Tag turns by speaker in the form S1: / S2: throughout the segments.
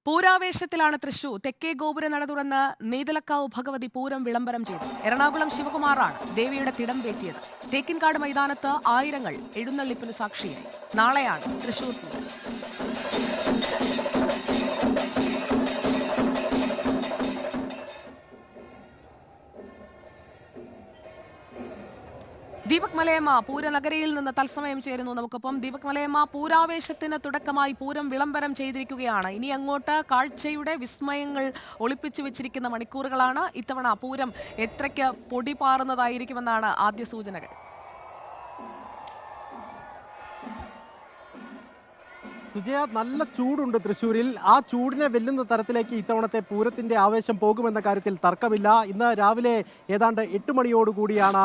S1: പൂരാവേശത്തിലാണ് തൃശൂർ. തെക്കേ ഗോപുര നട തുറന്ന് നെയ്തലക്കാവ് ഭഗവതി പൂരം വിളംബരം ചെയ്തു. എറണാകുളം ശിവകുമാറാണ് ദേവിയുടെ തിടം പേറ്റിയത്. തേക്കിൻകാട് മൈതാനത്ത് ആയിരങ്ങൾ എഴുന്നള്ളിപ്പിന് സാക്ഷിയായി. നാളെയാണ് തൃശൂർ പൂരം. ദീപക് മലയമ്മ പൂരനഗരിയിൽ നിന്ന് തത്സമയം ചേരുന്നു നമുക്കൊപ്പം. ദീപക് മലയമ്മ, പൂരാവേശത്തിന് തുടക്കമായി പൂരം വിളംബരം ചെയ്തിരിക്കുകയാണ്. ഇനി അങ്ങോട്ട് കാഴ്ചയുടെ വിസ്മയങ്ങൾ ഒളിപ്പിച്ചു വെച്ചിരിക്കുന്ന മണിക്കൂറുകളാണ്. ഇത്തവണ പൂരം എത്രയ്ക്ക് പൊടി പാറുന്നതായിരിക്കുമെന്നാണ് ആദ്യ സൂചനകൾ.
S2: വിജയ, നല്ല ചൂടുണ്ട് തൃശ്ശൂരിൽ. ആ ചൂടിനെ വെല്ലുന്ന തരത്തിലേക്ക് ഇത്തവണത്തെ പൂരത്തിന്റെ ആവേശം പോകുമെന്ന കാര്യത്തിൽ തർക്കമില്ല. ഇന്ന് രാവിലെ ഏതാണ്ട് 8 മണിയോടുകൂടിയാണ്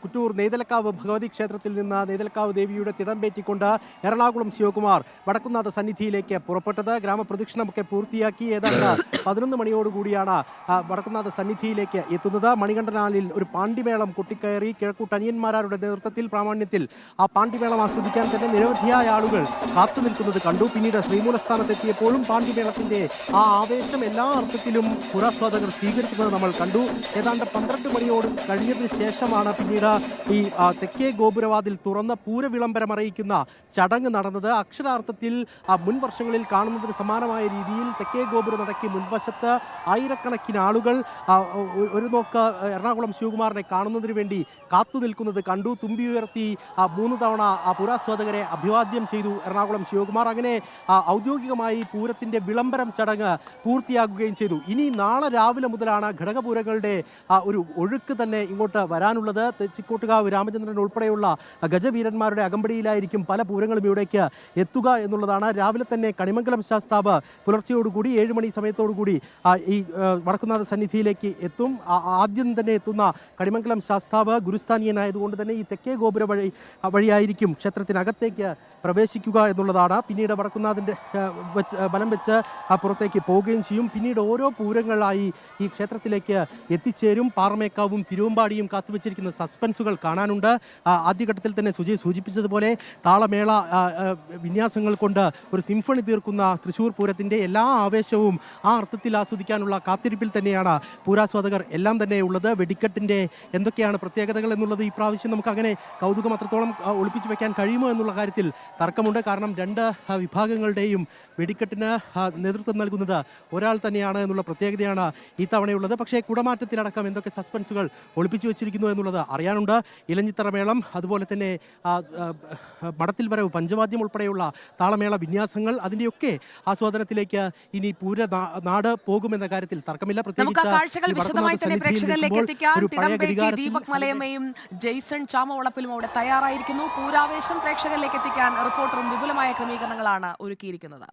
S2: കുറ്റൂർ നെയ്തലക്കാവ് ഭഗവതി ക്ഷേത്രത്തിൽ നിന്ന് നെയ്തലക്കാവ് ദേവിയുടെ തിടം പേറ്റിക്കൊണ്ട് എറണാകുളം ശിവകുമാർ വടക്കുന്നാഥ സന്നിധിയിലേക്ക് പുറപ്പെട്ടത്. ഗ്രാമപ്രദക്ഷിണമൊക്കെ പൂർത്തിയാക്കി ഏതാണ്ട് 11 മണിയോടുകൂടിയാണ് വടക്കുന്നാഥ സന്നിധിയിലേക്ക് എത്തുന്നത്. മണികണ്ഠനാലിൽ ഒരു പാണ്ടിമേളം കൊട്ടിക്കയറി. കിഴക്കൂട്ടനിയന്മാരുടെ നേതൃത്വത്തിൽ പ്രാമാണ്യത്തിൽ ആ പാണ്ടിമേളം ആസ്വദിക്കാൻ തന്നെ നിരവധിയായ ആളുകൾ കാത്തുനിൽക്കുന്നത് കണ്ടു. പിന്നീട് ശ്രീമൂലസ്ഥാനത്തെത്തിയപ്പോഴും പാണ്ടിമേളത്തിന്റെ ആ ആവേശം എല്ലാ അർത്ഥത്തിലും പുരാസ്വാദകർ സ്വീകരിക്കുന്നത് നമ്മൾ കണ്ടു. ഏതാണ്ട് 12 മണിയോട് കഴിഞ്ഞതിന് ശേഷമാണ് പിന്നീട് ഈ തെക്കേ ഗോപുരവാതിൽ തുറന്ന പൂരവിളംബരം അറിയിക്കുന്ന ചടങ്ങ് നടന്നത്. അക്ഷരാർത്ഥത്തിൽ മുൻ വർഷങ്ങളിൽ കാണുന്നതിന് സമാനമായ രീതിയിൽ തെക്കേ ഗോപുര നടക്കി മുൻവശത്ത് ആയിരക്കണക്കിന് ആളുകൾ ഒരു നോക്ക് എറണാകുളം ശിവകുമാറിനെ കാണുന്നതിന് വേണ്ടി കാത്തു നിൽക്കുന്നത് കണ്ടു. തുമ്പി ഉയർത്തി 3 തവണ പൂരാസ്വാദകരെ അഭിവാദ്യം ചെയ്തു എറണാകുളം ശിവകുമാർ. അങ്ങനെ ഔദ്യോഗികമായി പൂരത്തിന്റെ വിളംബരം ചടങ്ങ് പൂർത്തിയാക്കുകയും ചെയ്തു. ഇനി നാളെ രാവിലെ മുതലാണ് ഘടകപൂരങ്ങളുടെ ഒരു ഒഴുക്ക് തന്നെ ഇങ്ങോട്ട് വരാനുള്ളത്. തെച്ചിക്കോട്ടുകാവ് രാമചന്ദ്രൻ ഉൾപ്പെടെയുള്ള ഗജവീരന്മാരുടെ അകമ്പടിയിലായിരിക്കും പല പൂരങ്ങളും ഇവിടേക്ക് എത്തുക എന്നുള്ളതാണ്. രാവിലെ തന്നെ കണിമംഗലം ശാസ്താവ് പുലർച്ചയോടുകൂടി 7 മണി സമയത്തോടുകൂടി ഈ വടക്കുന്നാഥ സന്നിധിയിലേക്ക് എത്തും. ആദ്യം തന്നെ എത്തുന്ന കണിമംഗലം ശാസ്താവ് ഗുരുസ്ഥാനീയനായതുകൊണ്ട് തന്നെ ഈ തെക്കേ ഗോപുര വഴിയായിരിക്കും ക്ഷേത്രത്തിനകത്തേക്ക് പ്രവേശിക്കുക എന്നുള്ളതാണ്. പിന്നീട് വടക്കുന്നാഥിൻ്റെ ബലം വെച്ച് പുറത്തേക്ക് പോവുകയും ചെയ്യും. പിന്നീട് ഓരോ പൂരങ്ങളായി ഈ ക്ഷേത്രത്തിലേക്ക് എത്തിച്ചേരും. പാറമേക്കാവും തിരുവമ്പാടിയും കാത്തുവെച്ചിരിക്കുന്ന സസ്പെൻസുകൾ കാണാനുണ്ട്. ആദ്യഘട്ടത്തിൽ തന്നെ സുജയ് സൂചിപ്പിച്ചതുപോലെ താളമേള വിന്യാസങ്ങൾ കൊണ്ട് ഒരു സിംഫണി തീർക്കുന്ന തൃശ്ശൂർ പൂരത്തിൻ്റെ എല്ലാ ആവേശവും ആ അർത്ഥത്തിൽ ആസ്വദിക്കാനുള്ള കാത്തിരിപ്പിൽ തന്നെയാണ് പൂരാസ്വാദകർ എല്ലാം തന്നെ ഉള്ളത്. വെടിക്കെട്ടിൻ്റെ എന്തൊക്കെയാണ് പ്രത്യേകതകൾ എന്നുള്ളത് ഈ പ്രാവശ്യം നമുക്ക് അങ്ങനെ കൗതുകം അത്രത്തോളം ഒളിപ്പിച്ചു വെക്കാൻ കഴിയുമോ എന്നുള്ള കാര്യത്തിൽ തർക്കമുണ്ട്. കാരണം 2 വിഭാഗങ്ങളുടെയും വെടിക്കെട്ടിന് നേതൃത്വം നൽകുന്നത് ഒരാൾ തന്നെയാണ് എന്നുള്ള പ്രത്യേകതയാണ് ഈ തവണയുള്ളത്. പക്ഷേ കുടമാറ്റത്തിലടക്കം എന്തൊക്കെ സസ്പെൻസുകൾ ഒളിപ്പിച്ചു വെച്ചിരിക്കുന്നു എന്നുള്ളത് അറിയാനുണ്ട്. ഇലഞ്ഞിത്തറ മേളം, അതുപോലെ തന്നെ മടത്തിൽ വരവ്, പഞ്ചവാദ്യം ഉൾപ്പെടെയുള്ള താളമേള വിന്യാസങ്ങൾ, അതിൻ്റെയൊക്കെ ആസ്വാദനത്തിലേക്ക് ഇനി നാട് പോകുമെന്ന കാര്യത്തിൽ തർക്കമില്ല.
S1: ദീപക് മലയമ്മയും ജെയ്സൺ ചാമവളപ്പിലും അവിടെ തയ്യാറായിരിക്കുന്നു. പൂരാവേശം പ്രേക്ഷകരിലേക്ക് എത്തിക്കാൻ റിപ്പോർട്ടറും വിപുലമായ ക്രമീകരണങ്ങളാണ് ഒരുക്കിയിരിക്കുന്നത്.